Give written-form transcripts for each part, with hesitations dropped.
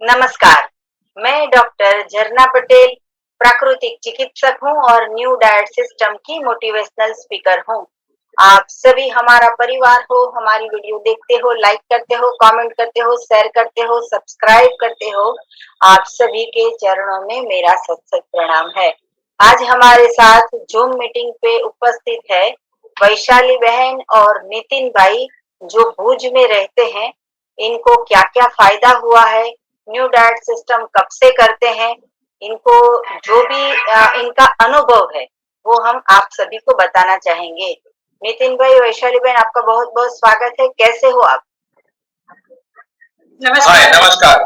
नमस्कार, मैं डॉक्टर झरना पटेल, प्राकृतिक चिकित्सक हूँ और न्यू डाइट सिस्टम की मोटिवेशनल स्पीकर हूँ। आप सभी हमारा परिवार हो, हमारी वीडियो देखते हो, लाइक करते हो, कमेंट करते हो, शेयर करते हो, सब्सक्राइब करते हो। आप सभी के चरणों में मेरा सत सत प्रणाम है। आज हमारे साथ जूम मीटिंग पे उपस्थित है वैशाली बहन और नितिन भाई, जो भुज में रहते हैं। इनको क्या क्या फायदा हुआ है, न्यू डाइट सिस्टम कब से करते हैं, इनको जो भी इनका अनुभव है वो हम आप सभी को बताना चाहेंगे। नितिन भाई, वैशाली बहन, आपका बहुत बहुत स्वागत है। कैसे हो आप? नमस्कार। नमस्कार।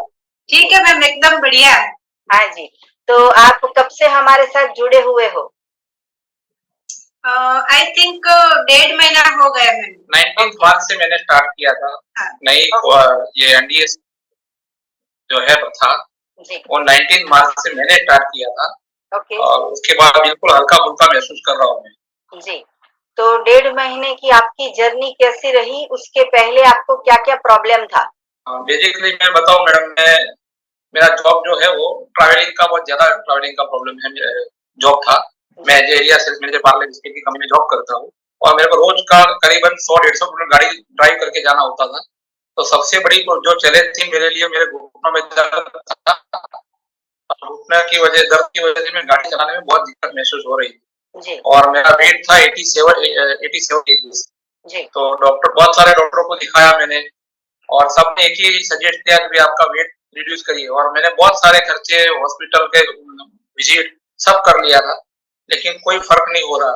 ठीक है मैम, एकदम बढ़िया। हाँ जी, तो आप कब से हमारे साथ जुड़े हुए हो? आई थिंक 1.5 महीना हो गया मैम। 19 मार्च से मैंने स्टार्ट किया था। हाँ। नई ये एनडीएस जो है प्रथा, वो 19 मार्च से मैंने स्टार्ट किया था। ओके। और उसके बाद बिल्कुल हल्का फुल्का महसूस कर रहा हूँ मैं। जी, तो 1.5 महीने की आपकी जर्नी कैसी रही? उसके पहले आपको क्या क्या प्रॉब्लम था? बेसिकली मैं बताऊँ मैडम, मेरा जॉब जो है वो ट्रैवलिंग का, बहुत ज्यादा ट्रैवलिंग का प्रॉब्लम है। जॉब था, मैं area sales manager Parle biscuit की कंपनी में जॉब करता हूँ और मेरे को रोज का करीबन 100-150 किलोमीटर गाड़ी ड्राइव करके जाना होता था। तो सबसे बड़ी जो चैलेंज थी मेरे लिए, मेरे घुटनों में दर्द था। घुटने की वजह, दर्द की वजह से मैं गाड़ी चलाने में बहुत दिक्कत महसूस हो रही थी। और मेरा वेट था 87 केजी। तो बहुत सारे डॉक्टरों को दिखाया मैंने और सबने एक ही सजेस्ट किया कि आपका वेट रिड्यूस करिए। और मैंने बहुत सारे खर्चे, हॉस्पिटल के विजिट सब कर लिया था, लेकिन कोई फर्क नहीं हो रहा।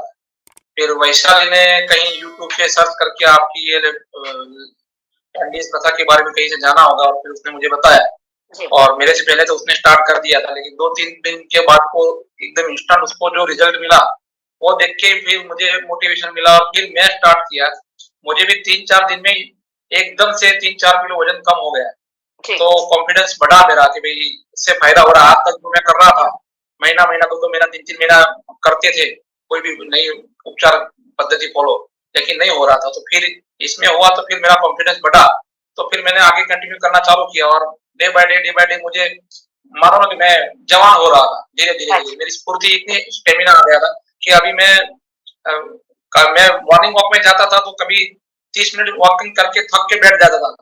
फिर वैशाली ने कहीं यूट्यूब पे सर्च करके आपकी ये एनडीएस प्रथा के बारे में कहीं से जाना होगा और फिर उसने मुझे बताया। और मेरे से पहले तो उसने स्टार्ट कर दिया था, लेकिन 2-3 दिन के बाद को एकदम इंस्टेंट उसको जो रिजल्ट मिला, वो देख के फिर मुझे मोटिवेशन मिला और फिर मैं स्टार्ट किया। मुझे भी 3-4 दिन में एकदम से 3-4 किलो वजन कम हो गया। तो कॉन्फिडेंस बढ़ा मेरा कि भाई इससे फायदा हो रहा। आज तक जो मैं कर रहा था, महीना महीना 2-2 महीना 3-3 महीना करते थे कोई भी नई उपचार पद्धति फॉलो, लेकिन नहीं हो रहा था। तो फिर इसमें हुआ तो फिर मेरा कॉन्फिडेंस बढ़ा। तो फिर मैंने आगे कंटिन्यू करना चालू किया और डे बाय डे मुझे मानो ना कि मैं जवान हो रहा था। धीरे धीरे मेरी स्फूर्ति, इतनी स्टेमिना आ गया था कि अभी मैं मॉर्निंग वॉक में जाता था तो कभी 30 मिनट वॉकिंग करके थक के बैठ जाता था।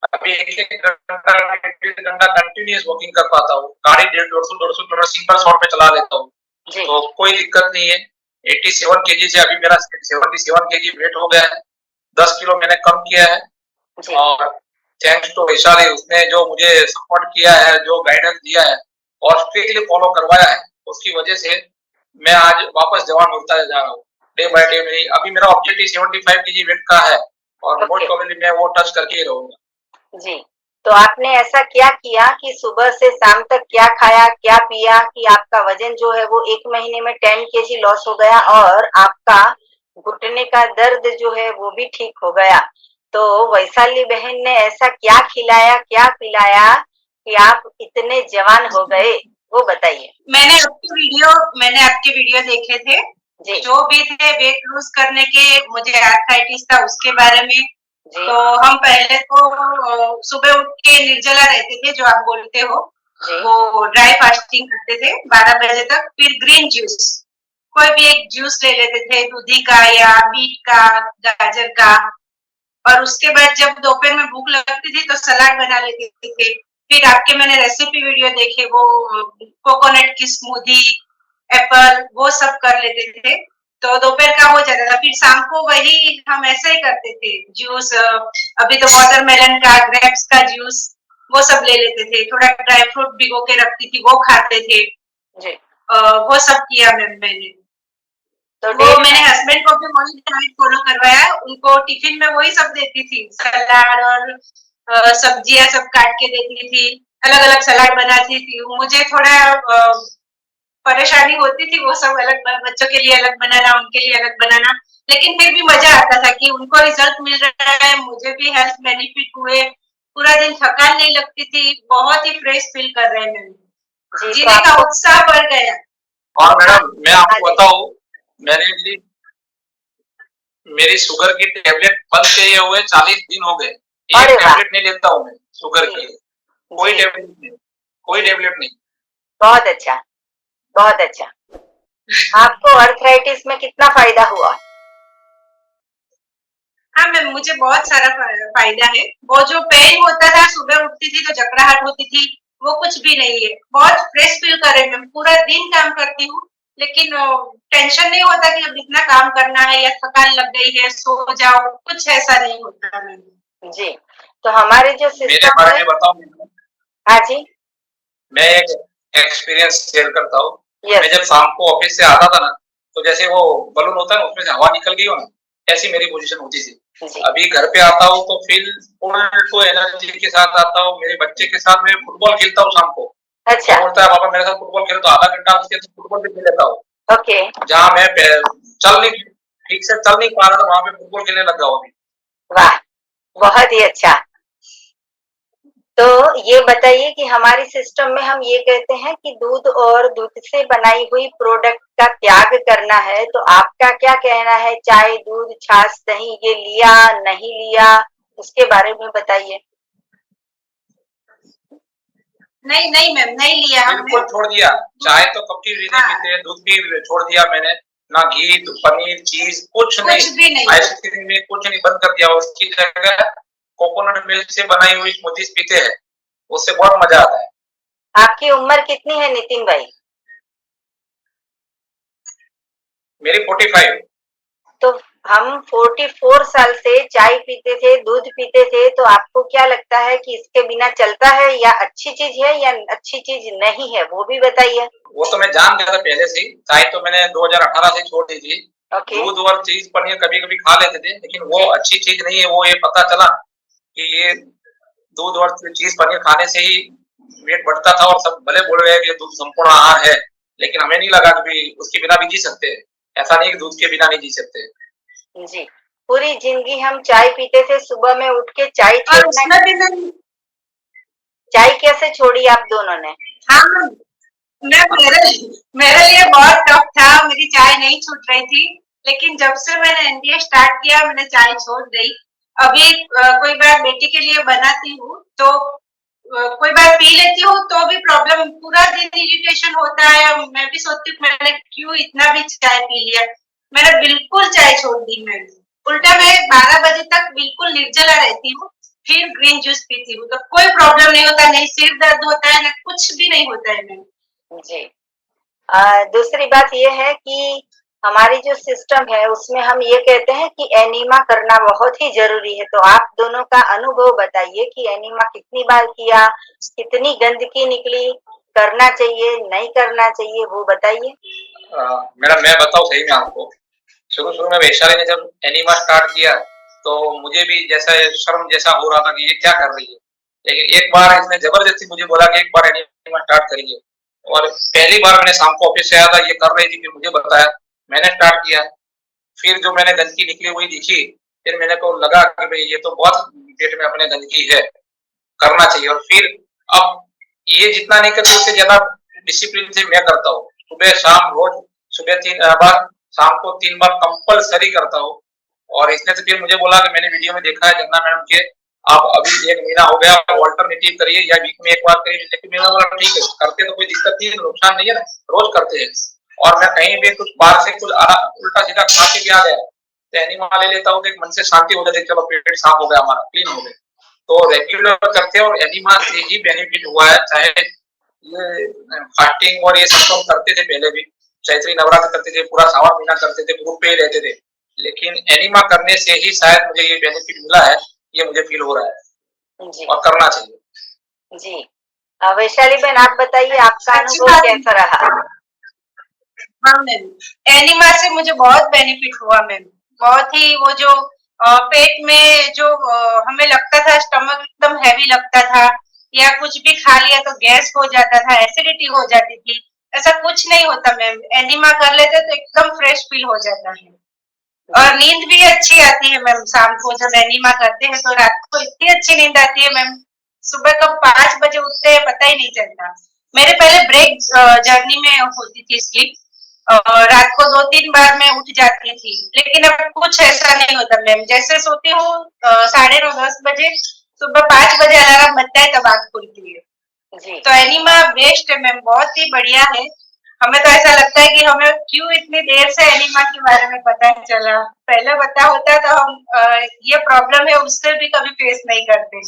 अभी 1-1 घंटा, 1-1.5 घंटा कंटिन्यूअस वॉकिंग कर पाता हूँ। गाड़ी 150-200 किलोमीटर सिंपल शॉट पे चला लेता हूँ। तो कोई दिक्कत नहीं है। 87 केजी से अभी मेरा 77 केजी वेट हो गया है। 10 किलो मैंने कम किया है। और थैंक्स टू वैशाली, उसने जो मुझे सपोर्ट किया है, जो गाइडेंस दिया है और स्ट्रिक्टली फॉलो करवाया है, उसकी वजह से मैं आज वापस जवान होता जा रहा हूँ। डे बाय डे मेरी, अभी मेरा ऑब्जेक्टिव 75 केजी वेट का है और मोस्ट प्रोबेबली मैं वो टच करके ही रहूंगा। जी, तो आपने ऐसा क्या किया कि सुबह से शाम तक क्या खाया, क्या पिया कि आपका वजन जो है वो 1 महीने में 10 केजी लॉस हो गया और आपका घुटने का दर्द जो है वो भी ठीक हो गया? तो वैशाली बहन ने ऐसा क्या खिलाया, क्या पिलाया कि आप इतने जवान हो गए, वो बताइए। मैंने आपके वीडियो देखे थे। जो भी थे वेट लूज करने के, मुझे आर्थराइटिस था उसके बारे में। तो हम पहले तो सुबह उठ के निर्जला रहते थे, जो आप बोलते हो, वो ड्राई फास्टिंग करते थे 12 बजे तक। फिर ग्रीन जूस, कोई भी एक जूस ले लेते थे, दूधी का या बीट का, गाजर का। और उसके बाद जब दोपहर में भूख लगती थी तो सलाद बना लेते थे। फिर आपके मैंने रेसिपी वीडियो देखे, वो कोकोनट की स्मूदी, एप्पल, वो सब कर लेते थे। तो दोपहर का हो जाता था। फिर शाम को वही हम ऐसे ही करते थे, जूस, अभी तो वाटरमेलन का, ग्रेप्स का जूस, वो सब ले लेते थे। थोड़ा ड्राई फ्रूट भिगो के रखती थी, वो खाते थे। वो सब किया मैंने। तो वो मैंने हस्बैंड को भी वही डाइट फॉलो करवाया। उनको टिफिन में वही सब देती थी, सलाद और सब्जियां सब काट के देती थी, अलग अलग सलाद बनाती थी। मुझे थोड़ा परेशानी होती थी, वो सब अलग, बच्चों के लिए अलग बनाना, उनके लिए अलग बनाना। लेकिन फिर भी मजा आता था कि उनको रिजल्ट मिल रहा है, मुझे भी हेल्थ बेनिफिट हुए, पूरा दिन थकान नहीं लगती थी, बहुत ही फ्रेश फील कर रहे हैं, जीने का उत्साह बढ़ गया। और मैडम मैं आपको बताऊं, मैंने मेरी शुगर की टेबलेट बंद किए हुए 40 दिन हो गए। एक टेबलेट नहीं लेता हूँ मैं शुगर की। कोई जी, टेबलेट नहीं, कोई टेबलेट नहीं। बहुत अच्छा, बहुत अच्छा। आपको अर्थराइटिस में कितना फ़ायदा हुआ? हाँ मैम, मुझे बहुत सारा फ़ायदा है। वो जो पेन होता था, सुबह उठती थी तो जकड़ाहट होती थी, वो कुछ भी नहीं है। बहुत फ्रेश फ़ील कर रही हूँ मैम, पूरा दिन काम करती हूँ, लेकिन टेंशन नहीं होता कि अब इतना काम करना है या थकान लग गई है, सो जाओ, कुछ ऐसा नहीं होता मैम। जी, तो हमारे जो मेरे सिस्टम बारे है। में बताऊँ, हाँ जी, मैं एक एक्सपीरियंस शेयर करता हूँ। मैं यस, जब शाम को ऑफिस से आता था ना, तो जैसे वो बलून होता है ना, उसमें से हवा निकल गई हो ना, ऐसी मेरी पोजीशन होती थी। जी, अभी घर पे आता हूँ तो फुल टू एनर्जी के साथ आता हूँ। मेरे बच्चे के साथ मैं फुटबॉल खेलता हूँ शाम को। अच्छा, वो बोलता है पापा मेरे साथ फुटबॉल खेलो, तो आधा घंटा उसके साथ फुटबॉल भी खेल लेता हूँ। ओके, जहाँ मैं चल नहीं ठीक से चल नहीं पा रहा था, वहाँ पे फुटबॉल खेलने लग गया हूँ अभी। वाह! बहुत ही अच्छा। तो ये बताइए कि हमारे सिस्टम में हम ये कहते हैं कि दूध और दूध से बनाई हुई प्रोडक्ट का त्याग करना है, तो आपका क्या कहना है? चाय, दूध, छाछ, दही ये लिया, नहीं लिया, उसके बारे में बताइए? नहीं, नहीं मैम, नहीं लिया हमने। बिल्कुल छोड़ दिया। चाय तो कब की भी नहीं हाँ, पीते, दूध भी छोड़ दिया मैंने। ना घी, पनीर, चीज़ कुछ नहीं। कुछ भी नहीं। आइसक्रीम में कुछ नहीं, बंद कर दिया। उसकी जगह कोकोनट मिल्क से बनाई हुई स्मूदीज़ पीते हैं। उससे बहुत मज़ा आता है। आपकी उम्र कितनी है नितिन भाई? मेरी 45। तो हम 44 साल से चाय पीते थे, दूध पीते थे, तो आपको क्या लगता है कि इसके बिना चलता है या अच्छी चीज़ है या अच्छी चीज़ नहीं है, वो भी बताइए? वो तो मैं जान गया था पहले से ही। चाय तो मैंने 2018 से छोड़ दी थी। ओके, दूध और चीज़, पनीर कभी-कभी खा लेते थे, लेकिन वो अच्छी चीज़ नहीं है। वो ये पता चला कि ये दूध और चीज़, पनीर खाने से ही वेट बढ़ता था, और सब भले बोल रहे हैं कि दूध संपूर्ण आहार है, लेकिन हमें नहीं लगा कि उसके बिना भी जी सकते हैं। ऐसा नहीं है कि दूध के बिना नहीं जी सकते। जी। पूरी ज़िंदगी हम चाय पीते थे, सुबह में उठ के चाय और छोड़ना। उसमें भी मैम, चाय कैसे छोड़ी आप दोनों ने? हाँ मैम, मेरे मेरे लिए बहुत टफ था, मेरी चाय नहीं छूट रही थी, लेकिन जब से मैंने एनडीए स्टार्ट किया, मैंने चाय छोड़ दी। अभी कोई बार बेटी के लिए बनाती हूँ, तो कोई बार पी लेती हूँ, तो भी प्रॉब्लम, पूरा दिन इरिटेशन होता है। मैं भी सोचती हूँ मैंने क्यों इतना भी चाय पी लिया। मैंने बिल्कुल चाय छोड़ दी मैंने। उल्टा मैं 12 बजे तक बिल्कुल निर्जला रहती हूँ, फिर ग्रीन जूस पीती हूँ, तो कोई प्रॉब्लम नहीं होता, नहीं सिर दर्द होता है, ना कुछ भी नहीं होता है मैम। जी। दूसरी बात ये है कि हमारी जो सिस्टम है उसमें हम ये कहते हैं कि एनीमा करना बहुत ही ज़रूरी है, तो आप दोनों का अनुभव बताइए कि एनीमा कितनी बार किया? कितनी गंदगी निकली? करना चाहिए, नहीं करना चाहिए, वो बताइए? मैडम मैं बताऊँ सही में आपको, शुरू-शुरू में वैशाली ने जब एनिमा स्टार्ट किया, तो मुझे भी जैसा शर्म जैसा हो रहा था कि ये क्या कर रही है। लेकिन एक बार इसने ज़बरदस्ती मुझे बोला कि एक बार एनिमा स्टार्ट करिए, और पहली बार मैंने शाम को ऑफिस से आया था, ये कर रही थी, फिर मुझे बताया, मैंने स्टार्ट किया। फिर जो मैंने गंदगी निकली हुई दिखी, फिर मेरे को लगा कि भई ये तो बहुत पेट में अपने गंदगी है, करना चाहिए। और फिर अब ये जितना नहीं करती, उससे ज़्यादा डिसिप्लिन से मैं करता हूँ। सुबह-शाम रोज़, सुबह 3 बार, शाम को 3 बार कंपल्सरी करता हूँ। और इसने तो फिर मुझे बोला कि मैंने वीडियो में देखा है जमुना मैडम के, आप अभी 1 महीना हो गया, अल्टरनेटिव करिए या वीक में 1 बार करिए। लेकिन मैंने बोला ठीक है, करते तो कोई दिक्कत नहीं है, नुकसान नहीं है ना, रोज़ करते हैं। और मैं कहीं भी कुछ बाहर से कुछ उल्टा-सीधा खा के भी आ गया, तो एनिमा ले लेता हूँ, तो एक मन से शांति हो जाती है, चलो पेट साफ हो गया हमारा, क्लीन हो गया। तो रेगुलर करते हैं, और एनिमा से ही बेनिफिट हुआ है। चाहे ये फास्टिंग और ये सब तो हम करते थे पहले भी, चैत्री नवरात्र करते थे, पूरा सावन महीना करते थे, ग्रुप पे ही रहते थे। लेकिन एनिमा करने से ही शायद मुझे ये बेनिफिट मिला है, ये मुझे फील हो रहा है, जी, और करना चाहिए। जी। वैशाली बहन आप बताइए आपका अच्छी अनुभव बात है। कैसा रहा? हाँ मैम, एनिमा से मुझे बहुत बेनिफिट हुआ मैम। बहुत ही वो जो पेट में जो हमें लगता था स्टमक एकदम हैवी लगता था, या कुछ भी खा लिया तो गैस हो जाता था, एसिडिटी हो जाती थी, ऐसा कुछ नहीं होता मैम। एनिमा कर लेते तो एकदम फ्रेश फील हो जाता है, जी, और नींद भी अच्छी आती है मैम। शाम को जब एनिमा करते हैं तो रात को इतनी अच्छी नींद आती है मैम। सुबह कब 5 बजे उठते हैं पता ही नहीं चलता। मेरे पहले ब्रेक जर्नी में होती थी स्लीप, रात को 2-3 बार मैं उठ जाती थी, लेकिन अब कुछ ऐसा नहीं होता मैम। जैसे सोती हूँ 9:30-10 बजे, सुबह 5 बजे अलार्म बजता है तब आँख खुलती है। जी तो एनिमा बेस्ट है मैम, बहुत ही बढ़िया है। हमें तो ऐसा लगता है कि हमें क्यों इतनी देर से एनिमा के बारे में पता चला, पहले पता होता तो हम ये प्रॉब्लम है उससे भी कभी फेस नहीं करते।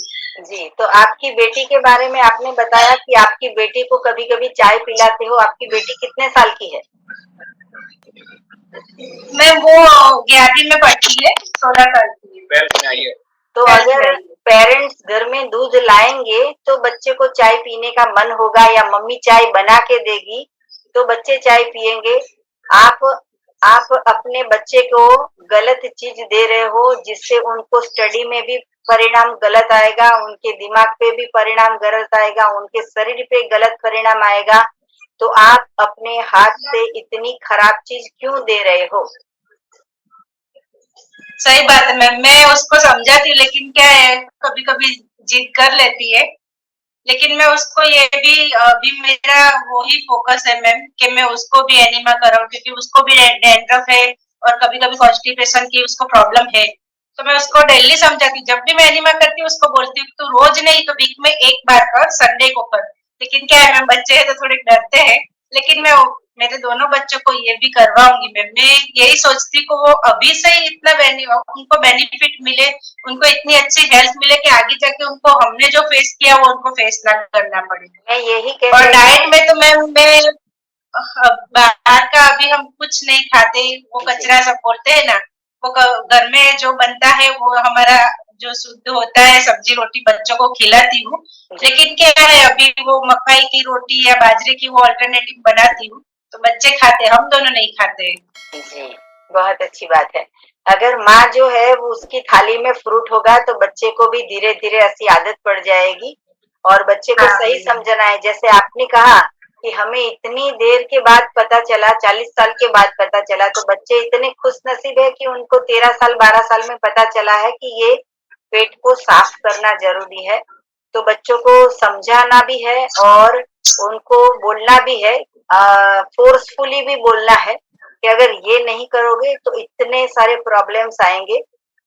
जी। तो आपकी बेटी के बारे में आपने बताया कि आपकी बेटी को कभी-कभी चाय पिलाते हो। आपकी बेटी कितने साल की है? मैम वो 11वीं में पढ़ती है, 16 साल की है। 12th में आई है। तो अगर पेरेंट्स घर में दूध लाएंगे तो बच्चे को चाय पीने का मन होगा, या मम्मी चाय बना के देगी तो बच्चे चाय पिएंगे। आप अपने बच्चे को गलत चीज दे रहे हो, जिससे उनको स्टडी में भी परिणाम गलत आएगा, उनके दिमाग पे भी परिणाम गलत आएगा, उनके शरीर पे गलत परिणाम आएगा। तो आप अपने हाथ से इतनी खराब चीज क्यों दे रहे हो? सही बात है मैम, मैं उसको समझाती हूँ, लेकिन क्या है कभी कभी जिद कर लेती है। लेकिन मैं उसको ये भी अभी मेरा वही फोकस है मैम कि मैं उसको भी एनिमा कराऊं, क्योंकि उसको भी डैंड्रफ है और कभी कभी कॉन्स्टिपेशन की उसको प्रॉब्लम है। तो मैं उसको डेली समझाती, जब भी मैं एनिमा करती हूँ उसको बोलती हूँ तो रोज नहीं तो वीक में एक बार कर, संडे को कर। लेकिन क्या है मैम, बच्चे हैं तो थोड़े डरते हैं, लेकिन मैं मेरे दोनों बच्चों को ये भी करवाऊंगी मैम। मैं यही सोचती को वो अभी से ही इतना उनको बेनिफिट मिले, उनको इतनी अच्छी हेल्थ मिले कि आगे जाके उनको हमने जो फेस किया वो उनको फेस ना करना पड़े। मैं यही और कहती डाइट में तो मैम मैं बाहर का अभी हम कुछ नहीं खाते, वो कचरा सब बोलते हैं ना, वो घर में जो बनता है वो हमारा जो शुद्ध होता है, सब्जी रोटी बच्चों को खिलाती हूँ। लेकिन क्या है अभी वो मकई की रोटी या बाजरे की वो अल्टरनेटिव बनाती हूँ, तो बच्चे खाते, हम दोनों नहीं खाते। जी, बहुत अच्छी बात है। अगर माँ जो है वो उसकी थाली में फ्रूट होगा तो बच्चे को भी धीरे-धीरे ऐसी आदत पड़ जाएगी और बच्चे को हाँ सही मैम। समझना है। जैसे आपने कहा कि हमें इतनी देर के बाद पता चला, 40 साल के बाद पता चला, तो बच्चे इतने खुशनसीब है कि उनको 13 साल, 12 साल में पता चला है कि ये पेट को साफ करना ज़रूरी है। तो बच्चों को समझाना भी है और उनको बोलना भी है, फोर्सफुली भी बोलना है कि अगर ये नहीं करोगे तो इतने सारे प्रॉब्लम्स आएंगे।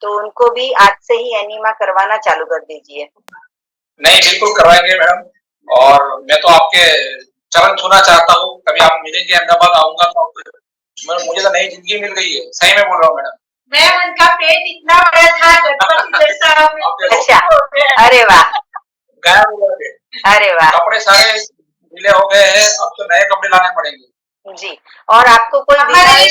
तो उनको भी आज से ही एनीमा करवाना चालू कर दीजिए। नहीं, बिल्कुल करवाएंगे मैडम। और मैं तो आपके चरण छूना चाहता हूँ, कभी आप मिलेंगे अहमदाबाद आऊंगा तो मुझे तो नई जिंदगी मिल गई है, सही में बोल रहा हूँ मैडम। मैम उनका पेट इतना बड़ा था गणपति जैसा। अच्छा, अरे वाह, गायब हो गए थे, अरे वाह, कपड़े सारे गीले हो गए हैं, अब तो नए कपड़े लाने पड़ेंगे। जी। और आपको कोई बीमारी?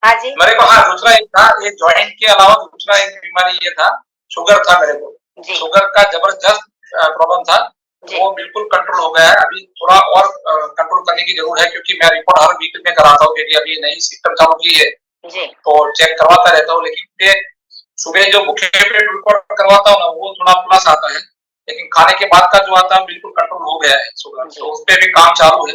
हाँ जी, मेरे को, हाँ, दूसरा एक था, ये जॉइंट के अलावा दूसरा एक बीमारी ये था, शुगर था मेरे को। जी, शुगर का जबरदस्त प्रॉब्लम था, जी, वो बिल्कुल कंट्रोल हो गया है। अभी थोड़ा और कंट्रोल करने की जरूरत है, क्योंकि मैं रिपोर्ट हर वीक में कराता हूँ, क्योंकि अभी नई सिस्टम चालू की है जी, तो चेक करवाता रहता हूँ। लेकिन ये सुबह जो भूखे पेट रिपोर्ट करवाता हूँ ना, वो थोड़ा प्लस आता है, लेकिन खाने के बाद का जो आता है बिल्कुल कंट्रोल हो गया है शुगर। तो उस पर भी काम चालू है,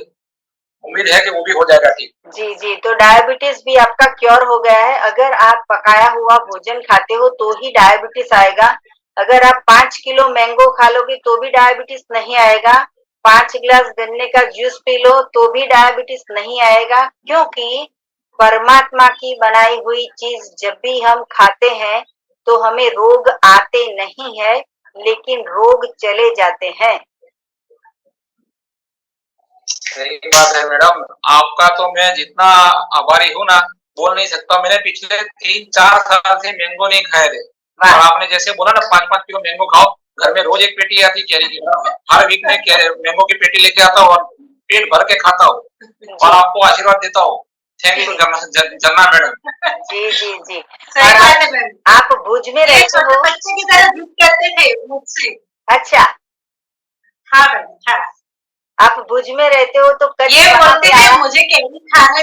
उम्मीद है कि वो भी हो जाएगा ठीक। जी, जी। तो डायबिटीज भी आपका क्योर हो गया है। अगर आप पकाया हुआ भोजन खाते हो तो ही डायबिटीज आएगा। अगर आप 5 किलो मैंगो खा लोगे तो भी डायबिटीज नहीं आएगा। 5 गिलास गन्ने का जूस पी लो तो भी डायबिटीज नहीं आएगा, क्योंकि परमात्मा की बनाई हुई चीज जब भी हम खाते हैं तो हमें रोग आते नहीं है, लेकिन रोग चले जाते हैं। सही बात है मैडम, आपका तो मैं जितना आभारी हूँ ना, बोल नहीं सकता। मैंने पिछले 3-4 साल से मैंगो नहीं खाए थे, और आपने जैसे बोला ना 5-5 किलो मैंगो खाओ, घर में रोज एक पेटी आती कैरी की, हर वीक में मैंगो की पेटी लेके आता हूँ और पेट भर के खाता हूँ, और आपको आशीर्वाद देता हूँ। थैंक यू जन्ना मैडम। जी, जी, जी। सही बात है मैम, आप भुज में रहते छोटे हो? बच्चे की तरह जिद करते थे मुझसे। अच्छा, हाँ मैम, हाँ। आप भुज में रहते हो तो कच्छ ये कहाँ बोलते पे थे आया? मुझे कैरी खाना।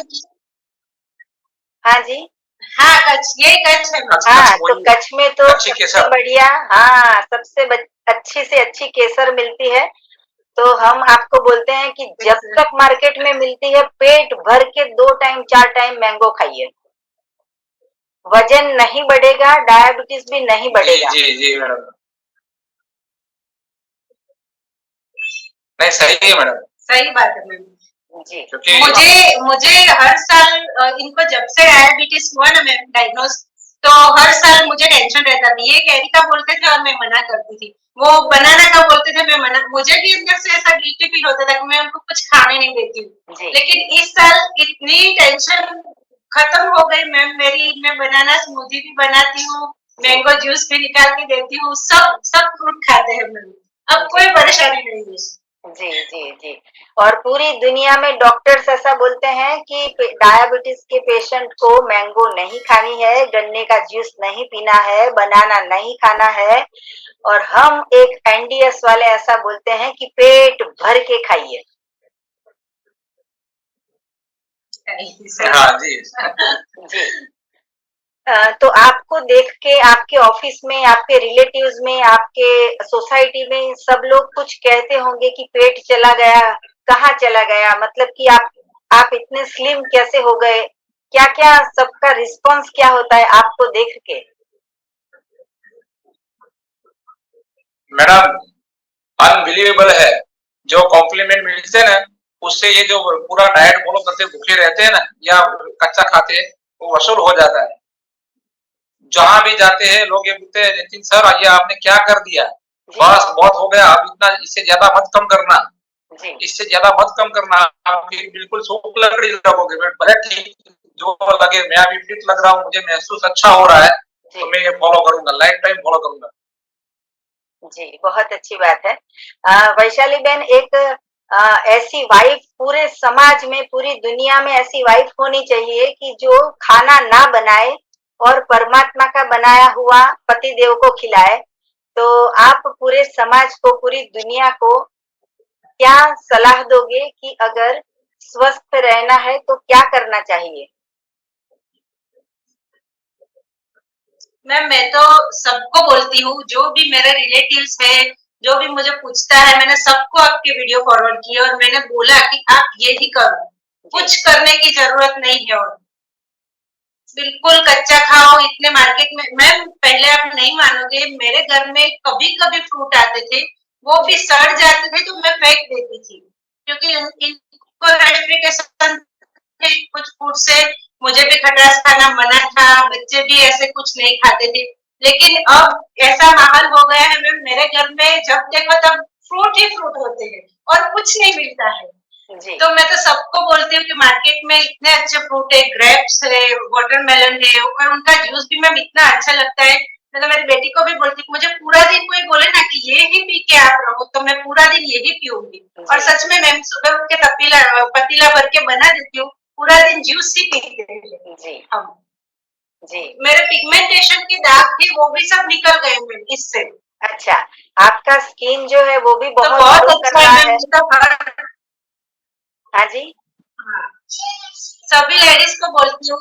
हाँ जी, हाँ कच्छ, यही कच्छ है मैम। हाँ, तो कच्छ में तो अच्छी सबसे केसर। बढ़िया, हाँ, अच्छी से अच्छी केसर मिलती है। तो हम आपको बोलते हैं कि जब तक मार्केट में मिलती है पेट भर के 2 टाइम 4 टाइम मैंगो खाइए। वजन नहीं बढ़ेगा, डायबिटीज भी नहीं जी बढ़ेगा। जी जी मैडम, नहीं सही है मैडम, सही बात है मैम। जी, क्योंकि मुझे हर साल इनको जब से डायबिटीज हुआ ना मैम, डायग्नोज, तो हर साल मुझे टेंशन रहता था, ये एरिका बोलते थे और मैं मना करती थी, वो बनाना का बोलते थे, मैं मना, मुझे भी अंदर से ऐसा गिल्टी फील होता था कि मैं उनको कुछ खाने नहीं देती हूँ। जी लेकिन इस साल इतनी टेंशन खत्म हो गई मैम मेरी, मैं बनाना स्मूदी भी बनाती हूँ, मैंगो जूस भी निकाल के देती हूँ, सब सब फ्रूट खाते हैं मैम, अब कोई परेशानी नहीं है। जी जी जी। और पूरी दुनिया में डॉक्टर्स ऐसा बोलते हैं कि डायबिटीज के पेशेंट को मैंगो नहीं खानी है, गन्ने का जूस नहीं पीना है, बनाना नहीं खाना है, और हम एक एनडीएस वाले ऐसा बोलते हैं कि पेट भर के खाइए। हाँ जी। जी। तो आपको देख के आपके ऑफिस में, आपके रिलेटिव्स में, आपके सोसाइटी में सब लोग कुछ कहते होंगे कि पेट चला गया, कहाँ चला गया, मतलब कि आप इतने स्लिम कैसे हो गए, क्या क्या सबका रिस्पांस क्या होता है आपको देख के? मैडम अनबिलीवेबल है, जो कॉम्प्लीमेंट मिलते हैं ना, उससे ये जो पूरा डाइट फॉलो करते भूखे रहते हैं ना या कच्चा खाते हैं, वो वसूल हो जाता है। जहां भी जाते हैं लोग ये बोलते हैं, नितिन सर ये आपने क्या कर दिया, बस बहुत हो गया, अब इतना इससे ज्यादा मत कम करना, जी इससे ज्यादा मत कम करना, आप फिर बिल्कुल सूख लकड़ी लगोगे। मैं भले ठीक जो लगे, मैं अभी फिट लग रहा हूँ, मुझे महसूस अच्छा हो रहा है, तो मैं ये फॉलो करूंगा, लाइफ टाइम फॉलो करूंगा। जी, बहुत अच्छी बात है। वैशाली बहन, एक ऐसी वाइफ पूरे समाज में, पूरी दुनिया में ऐसी वाइफ होनी चाहिए कि जो खाना ना बनाए और परमात्मा का बनाया हुआ पति देव को खिलाए। तो आप पूरे समाज को, पूरी दुनिया को क्या सलाह दोगे कि अगर स्वस्थ रहना है तो क्या करना चाहिए? मैम मैं तो सबको बोलती हूँ, जो भी मेरे रिलेटिव्स है, जो भी मुझे पूछता है, मैंने सबको आपके वीडियो फॉरवर्ड किया और मैंने बोला कि आप ये ही करो, कुछ करने की जरूरत नहीं है। और बिल्कुल कच्चा खाओ, इतने मार्केट में मैम, पहले आप नहीं मानोगे, मेरे घर में कभी कभी फ्रूट आते थे, वो भी सड़ जाते थे तो मैं फेंक देती थी, क्योंकि इनको रेस्ट्रिक्शन थे कुछ फूड से, मुझे भी खटास खाना मना था, बच्चे भी ऐसे कुछ नहीं खाते थे। लेकिन अब ऐसा माहौल हो गया है मैम, मेरे घर में जब देखो तब फ्रूट ही फ्रूट होते हैं और कुछ नहीं मिलता है। जी तो मैं तो सबको बोलती हूँ कि मार्केट में इतने अच्छे फ्रूट है, ग्रेप्स है, वाटरमेलन है, और उनका जूस भी मैम इतना अच्छा लगता है। मैं तो मेरी बेटी को भी बोलती हूँ, मुझे पूरा दिन कोई बोले ना कि ये ही पी के आप रहो, तो मैं पूरा दिन यही पीऊंगी। और जी सच में मैम, सुबह उठ के पतीला भर के बना देती हूँ, पूरा दिन जूस ही पीते हैं जी हम। जी। मेरे पिगमेंटेशन के दाग थे, वो भी सब निकल गए मैम इससे। अच्छा, आपका स्किन जो है वो भी तो बहुत बहुत ग्लो कर अच्छा है रहा मैम, है। उसका हाँ जी। हाँ, सभी लेडीज को बोलती हूँ,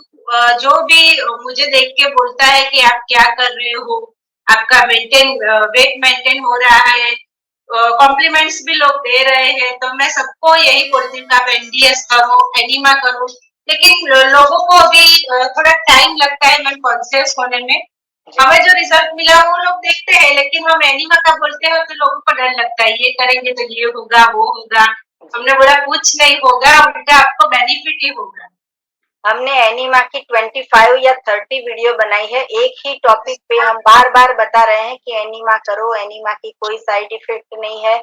जो भी मुझे देख के बोलता है कि आप क्या कर रहे हो, आपका वेट मेंटेन हो रहा है, कॉम्प्लीमेंट्स भी लोग दे रहे हैं, तो मैं सबको यही बोलती हूँ कि आप एनडीएस करो, एनिमा करो। लेकिन लोगों को अभी थोड़ा टाइम लगता है मैम कॉन्शियस होने में। हमें जो रिजल्ट मिला वो लोग देखते हैं, लेकिन हम एनिमा का बोलते हैं तो लोगों को डर लगता है, ये करेंगे तो ये होगा वो होगा। हमने बोला कुछ नहीं होगा, उल्टा आपको बेनिफिट ही होगा। हमने एनिमा की 25 या 30 वीडियो बनाई है, एक ही टॉपिक पे हम बार बार बता रहे हैं कि एनिमा करो, एनिमा की कोई साइड इफेक्ट नहीं है,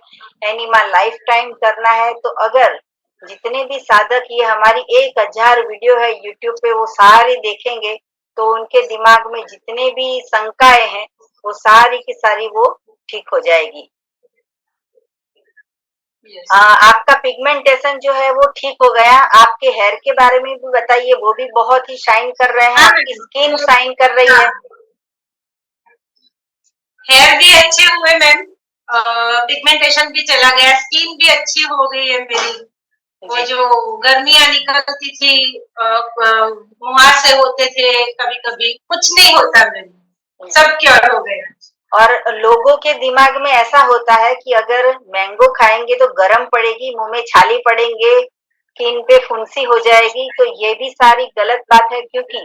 एनिमा लाइफ टाइम करना है। तो अगर जितने भी साधक, ये हमारी 1000 वीडियो है यूट्यूब पे, वो सारी देखेंगे तो उनके दिमाग में जितने भी शंकाएं हैं वो सारी की सारी वो ठीक हो जाएगी। आपका पिगमेंटेशन जो है वो ठीक हो गया। आपके हेयर के बारे में भी बताइए, वो भी बहुत ही शाइन कर रहे हैं, हाँ आपकी स्किन शाइन कर रही है। हेयर भी अच्छे हुए मैम, पिगमेंटेशन भी चला गया, स्किन भी अच्छी हो गई है मेरी। वो जी जो गर्मियां निकलती थी, मुहार से होते थे, कभी कभी कुछ नहीं होता मैम, सब क्योर हो गया। और लोगों के दिमाग में ऐसा होता है कि अगर मैंगो खाएंगे तो गरम पड़ेगी, मुंह में छाले पड़ेंगे, स्किन पे फुंसी हो जाएगी, तो ये भी सारी गलत बात है। क्योंकि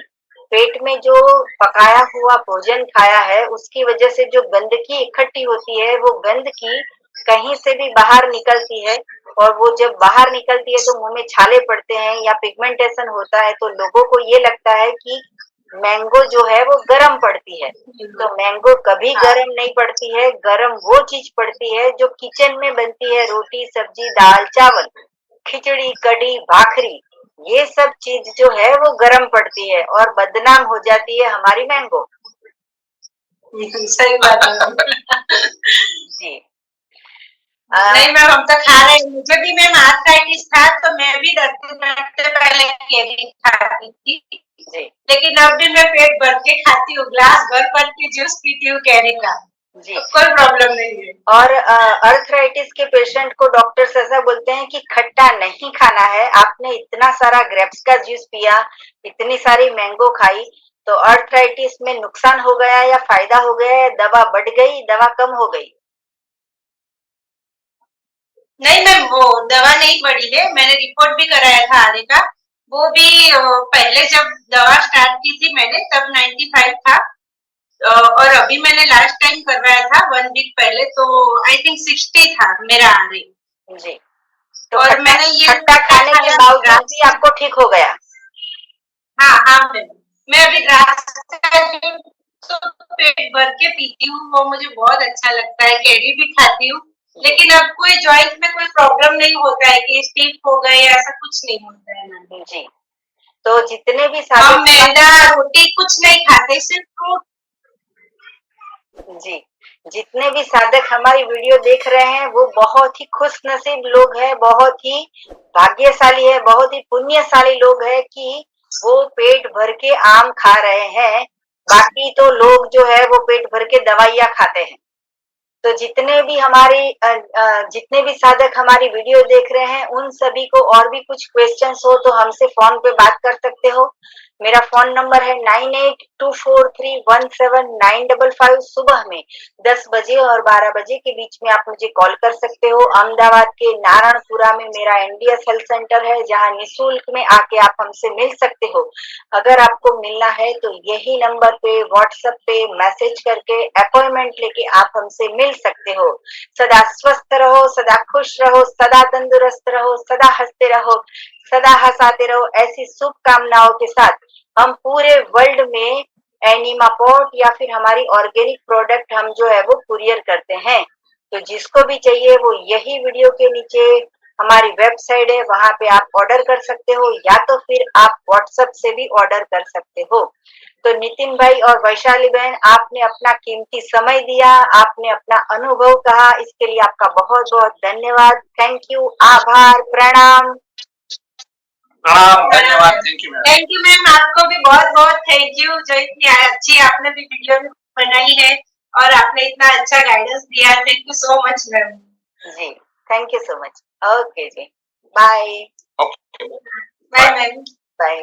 पेट में जो पकाया हुआ भोजन खाया है उसकी वजह से जो गंदगी इकट्ठी होती है, वो गंदगी कहीं से भी बाहर निकलती है, और वो जब बाहर निकलती है तो मुंह में छाले पड़ते हैं या पिगमेंटेशन होता है, तो लोगों को ये लगता है कि मैंगो जो है वो गर्म पड़ती है, तो मैंगो कभी हाँ। गर्म नहीं पड़ती है। गर्म वो चीज पड़ती है जो किचन में बनती है, रोटी सब्जी दाल चावल, खिचड़ी कढ़ी भाखरी, ये सब चीज जो है वो गर्म पड़ती है और बदनाम हो जाती है हमारी मैंगो। सही बात है। जी नहीं मैम, हम तो खा रहे हैं। मुझे भी मैम आर्थराइटिस था, तो मैं भी 10 दिन पहले केरी खाती थी, जी लेकिन अब भी मैं पेट भर के खाती हूँ, ग्लास भर के जूस पीती हूँ केरी का, जी। तो कोई प्रॉब्लम नहीं है। और अर्थराइटिस के पेशेंट को डॉक्टर्स ऐसा बोलते हैं कि खट्टा नहीं खाना है। आपने इतना सारा ग्रेप्स का जूस पिया, इतनी सारी मैंगो खाई, तो अर्थराइटिस में नुकसान हो गया या फायदा हो गया, या दवा बढ़ गई दवा कम हो गई? नहीं मैम, वो दवा नहीं बढ़ी है। मैंने रिपोर्ट भी कराया था आने का, वो भी पहले जब दवा स्टार्ट की थी मैंने तब 95 था, और अभी मैंने लास्ट टाइम करवाया था 1 वीक पहले, तो आई थिंक 60 था मेरा आने। जी, तो और खट्टा मैंने ये खट्टा खाने के खाया बावजूद भी द्राक्ष। आपको ठीक हो गया? हाँ हाँ मैम, मैं अभी द्राक्ष का जूस तो पेट भर के पीती हूँ, वो मुझे बहुत अच्छा लगता है। केरी भी खाती हूँ, लेकिन अब कोई जॉइंट में कोई प्रॉब्लम नहीं होता है कि स्टिफ हो गए, ऐसा कुछ नहीं होता है मैम। जी, तो जितने भी हम साधक मैदा रोटी कुछ नहीं खाते, सिर्फ फ्रूट। जी, जितने भी साधक हमारी वीडियो देख रहे हैं वो बहुत ही खुशनसीब लोग हैं, बहुत ही भाग्यशाली है, बहुत ही पुण्यशाली लोग हैं कि वो पेट भर के आम खा रहे हैं। बाकी तो लोग जो है वो पेट भर के दवाइयाँ खाते हैं। तो जितने भी साधक हमारी वीडियो देख रहे हैं उन सभी को और भी कुछ क्वेश्चंस हो तो हमसे फोन पे बात कर सकते हो। मेरा फोन नंबर है 9824317955। सुबह में 10 बजे और 12 बजे के बीच में आप मुझे कॉल कर सकते हो। अहमदाबाद के नारायणपुरा में मेरा एनडीएस हेल्थ सेंटर है, जहां निःशुल्क में आके आप हमसे मिल सकते हो। अगर आपको मिलना है तो यही नंबर पे व्हाट्सएप पे मैसेज करके अपॉइंटमेंट लेके आप हमसे मिल सकते हो। सदा स्वस्थ रहो, सदा खुश रहो, सदा तंदुरुस्त रहो, सदा हंसते रहो, सदा हंसाते रहो, ऐसी शुभकामनाओं के साथ हम पूरे वर्ल्ड में एनिमापोर्ट या फिर हमारी ऑर्गेनिक प्रोडक्ट हम जो है वो कुरियर करते हैं। तो जिसको भी चाहिए वो यही वीडियो के नीचे हमारी वेबसाइट है, वहां पे आप ऑर्डर कर सकते हो, या तो फिर आप व्हाट्सएप से भी ऑर्डर कर सकते हो। तो नितिन भाई और वैशाली बहन, आपने अपना कीमती समय दिया, आपने अपना अनुभव कहा, इसके लिए आपका बहुत बहुत धन्यवाद। थैंक यू, आभार, प्रणाम। धन्यवाद। Thank you ma'am. Thank you ma'am, आपको भी बहुत बहुत थैंक यू, जो इतनी अच्छी आपने भी वीडियो बनाई है और आपने इतना अच्छा गाइडेंस दिया। Thank you so much ma'am. जी, thank you so much. Okay जी, bye. Okay, bye ma'am. Bye.